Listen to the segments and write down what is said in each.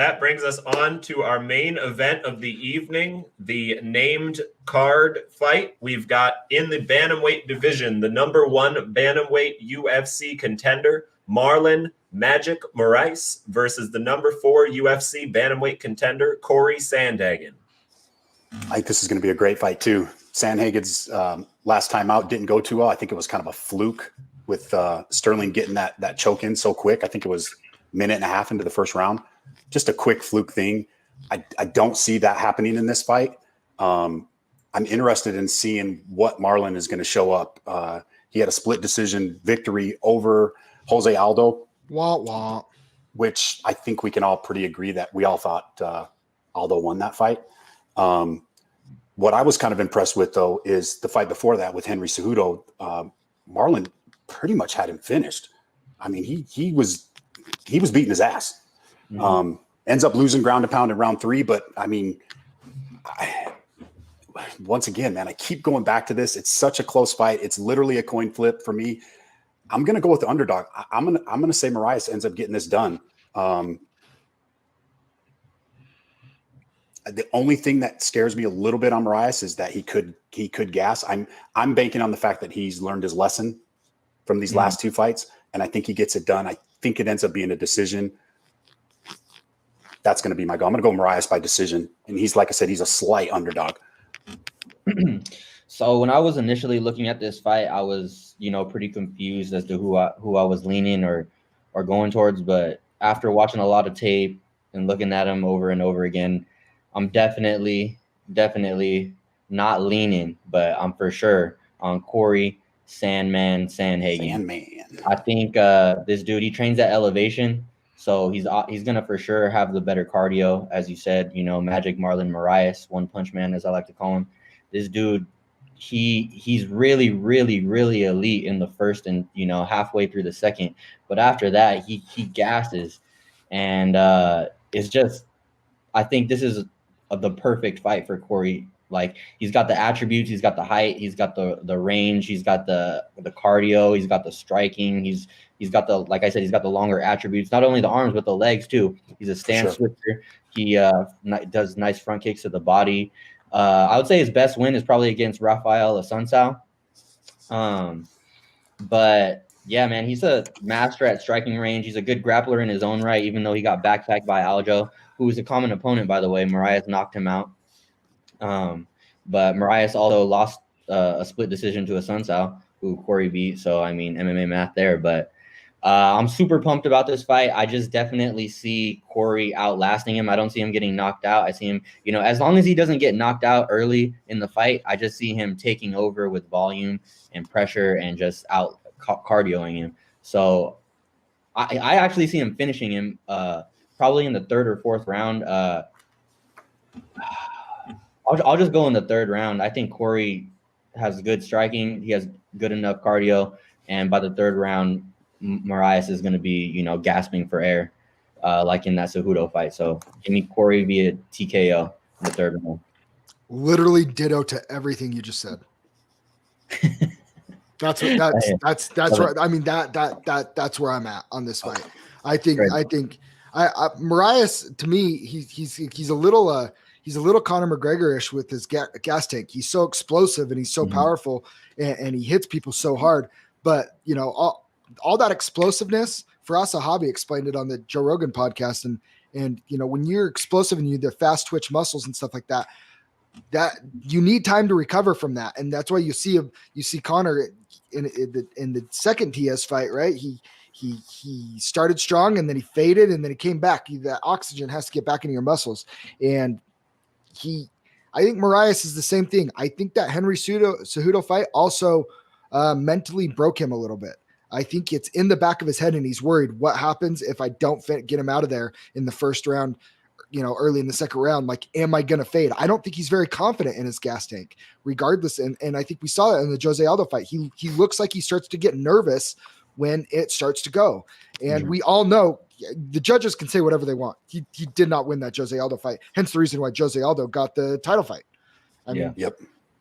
that brings us on to our main event of the evening, the named card fight. We've got in the bantamweight division, the number 1 bantamweight UFC contender, Marlon Magic Moraes, versus the number 4 UFC bantamweight contender, Cory Sandhagen. I think this is going to be a great fight too. Sandhagen's last time out didn't go too well. I think it was kind of a fluke with Sterling getting that choke in so quick. I think it was a minute and a half into the first round. Just a quick fluke thing. I don't see that happening in this fight. I'm interested in seeing what Marlon is going to show up. He had a split decision victory over Jose Aldo, which I think we can all pretty agree that we all thought Aldo won that fight. What I was kind of impressed with, though, is the fight before that with Henry Cejudo. Marlon pretty much had him finished. I mean, he was beating his ass. Ends up losing ground and pound in round 3. But I mean, once again, man, I keep going back to this. It's such a close fight. It's literally a coin flip for me. I'm going to go with the underdog. I'm going to say Moraes ends up getting this done. The only thing that scares me a little bit on Moraes is that he could gas. I'm banking on the fact that he's learned his lesson from these last 2 fights, and I think he gets it done. I think it ends up being a decision. That's going to be my goal. I'm going to go Moraes by decision. And he's, like I said, he's a slight underdog. So when I was initially looking at this fight, I was, pretty confused as to who I was leaning or going towards. But after watching a lot of tape and looking at him over and over again, I'm definitely not leaning, but I'm for sure on Cory Sandhagen. I think this dude, he trains at elevation. So he's gonna for sure have the better cardio, as you said. Magic Marlon Moraes, one punch man, as I like to call him. This dude, he's really, really, really elite in the first and halfway through the second, but after that he gasses, and it's just, I think this is the perfect fight for Cory. Like, he's got the attributes, he's got the height, he's got the range, he's got the cardio, he's got the striking, he's got the, like I said, he's got the longer attributes, not only the arms, but the legs too. He's a stance switcher. He does nice front kicks to the body. I would say his best win is probably against Rafael Assunção. But yeah, man, he's a master at striking range. He's a good grappler in his own right, even though he got backpacked by Aljo, who was a common opponent, by the way. Moraes knocked him out. But Moraes also lost a split decision to Assunção, who Cory beat. So, I mean, MMA math there. But I'm super pumped about this fight. I just definitely see Cory outlasting him. I don't see him getting knocked out. I see him, as long as he doesn't get knocked out early in the fight, I just see him taking over with volume and pressure and just out cardioing him. So I actually see him finishing him probably in the 3rd or 4th round. I'll just go in the 3rd round. I think Cory has good striking. He has good enough cardio. And by the 3rd round, Moraes is going to be, gasping for air, like in that Cejudo fight. So give me Cory via TKO in the 3rd round. Literally ditto to everything you just said. That's right. I mean, that's where I'm at on this fight. I think Moraes, to me, he's a little Conor McGregor-ish with his gas tank. He's so explosive and he's so powerful, and he hits people so hard. But all that explosiveness, Firas Zahabi explained it on the Joe Rogan podcast, and when you're explosive and you have the fast twitch muscles and stuff like that, that you need time to recover from that, and that's why you see Conor in the second TS fight, right? He started strong and then he faded and then he came back. That oxygen has to get back into your muscles, and I think Moraes is the same thing. I think that Henry Cejudo fight also mentally broke him a little bit. I think it's in the back of his head, and he's worried what happens if I don't get him out of there in the 1st round, early in the 2nd round. Like, am I going to fade? I don't think he's very confident in his gas tank regardless. And I think we saw that in the Jose Aldo fight. He looks like he starts to get nervous when it starts to go. And we all know the judges can say whatever they want. He did not win that Jose Aldo fight. Hence the reason why Jose Aldo got the title fight. I mean,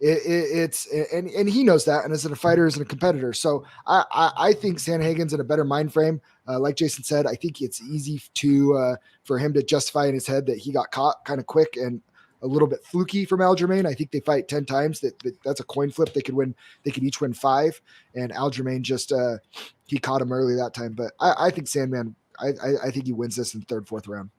It's and he knows that, and as a fighter, as a competitor. So I think Sandhagen's in a better mind frame. Like Jason said, I think it's easy to for him to justify in his head that he got caught kind of quick and a little bit fluky from Aljamain. I think they fight 10 times. That's a coin flip. They could each win 5, and Aljamain just he caught him early that time. But I think Sandman. I think he wins this in the 3rd, 4th round.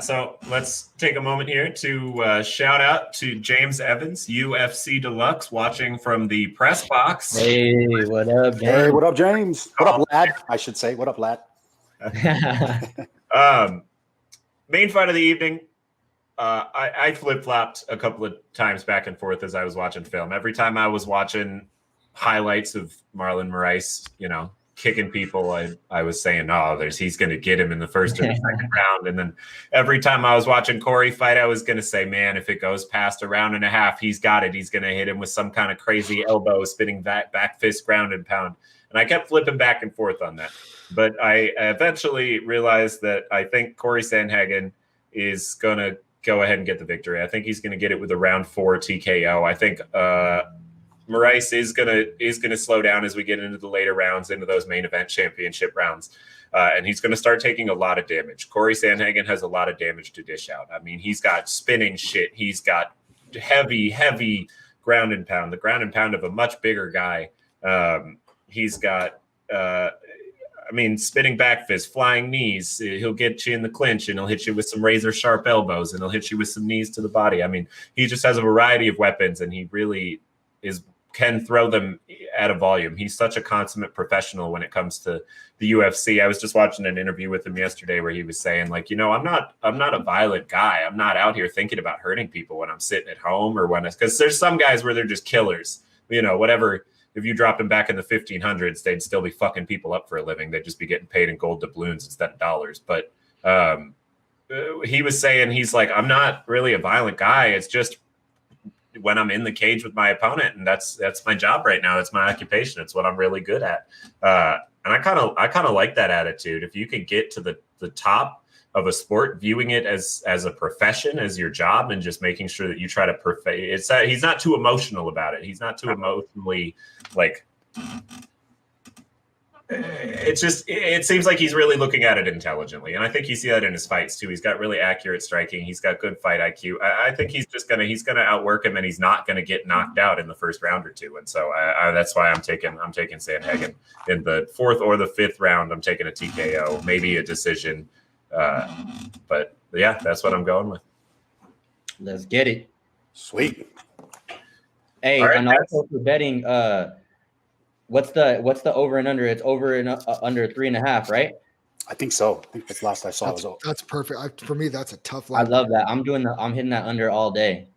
So let's take a moment here to shout out to James Evans, UFC Deluxe, watching from the press box. Hey, what up, James? Hey, what up, James? What up, lad? I should say, what up, lad? Main fight of the evening. I flip-flopped a couple of times back and forth as I was watching film. Every time I was watching highlights of Marlon Moraes, kicking people, I was saying, he's going to get him in the 1st or the 2nd round. And then every time I was watching Cory fight, I was going to say, man, if it goes past a round and a half, he's got it. He's going to hit him with some kind of crazy elbow, spinning back fist, ground and pound. And I kept flipping back and forth on that. But I eventually realized that I think Cory Sandhagen is going to go ahead and get the victory. I think he's going to get it with a round 4 TKO. I think Moraes is gonna slow down as we get into the later rounds, into those main event championship rounds, and he's going to start taking a lot of damage. Cory Sandhagen has a lot of damage to dish out. I mean, he's got spinning shit. He's got heavy ground and pound, the ground and pound of a much bigger guy. He's got, spinning back fist, flying knees. He'll get you in the clinch, and he'll hit you with some razor sharp elbows, and he'll hit you with some knees to the body. I mean, he just has a variety of weapons, and he really can throw them at a volume. He's such a consummate professional when it comes to the UFC. I was just watching an interview with him yesterday where he was saying, like, I'm not a violent guy. I'm not out here thinking about hurting people when I'm sitting at home or because there's some guys where they're just killers. Whatever. If you dropped them back in the 1500s, they'd still be fucking people up for a living. They'd just be getting paid in gold doubloons instead of dollars. But he was saying, he's like, I'm not really a violent guy. It's just when I'm in the cage with my opponent, and that's my job right now. It's my occupation. It's what I'm really good at. And I kind of like that attitude. If you could get to the top of a sport, viewing it as a profession, as your job, and just making sure that you try to perfect it. He's not too emotional about it. He's not too emotionally like. It seems like he's really looking at it intelligently. And I think you see that in his fights too. He's got really accurate striking. He's got good fight IQ. I think he's going to outwork him, and he's not going to get knocked out in the 1st round or 2. And so that's why I'm taking Sandhagen in the 4th or the 5th round. I'm taking a TKO, maybe a decision. But yeah, that's what I'm going with. Let's get it. Sweet. Hey, right, and also for betting, what's the over and under? It's over and under 3.5, right? I think so. I think that's last I saw. That's perfect. For me, that's a tough line. I love that. I'm hitting that under all day.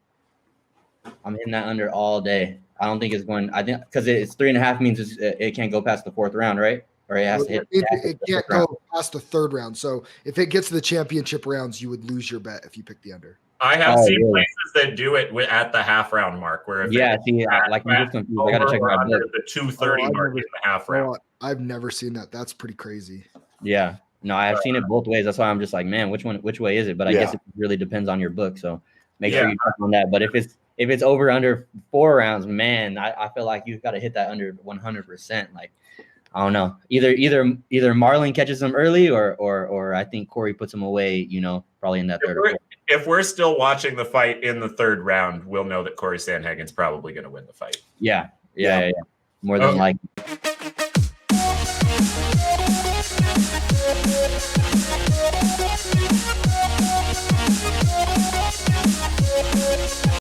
I'm hitting that under all day. I don't think it's going. I think because it's 3.5 means it can't go past the 4th round, right? Or it has to hit. It can't go past the 3rd round. So if it gets to the championship rounds, you would lose your bet if you pick the under. I have seen places that do it at the half round mark, where if I'm just confused. I gotta check my book. The 230 mark in the half round. I've never seen that. That's pretty crazy. Yeah, no, I have seen it both ways. That's why I'm just like, man, which way is it? But I guess it really depends on your book. So make sure you check on that. But if it's over under 4 rounds, man, I feel like you've got to hit that under 100%. Like, I don't know. Either Marlon catches him early, or I think Cory puts him away. Probably in that 3rd or 4th. If we're still watching the fight in the 3rd round, we'll know that Cory Sandhagen's probably going to win the fight. Yeah. More than likely.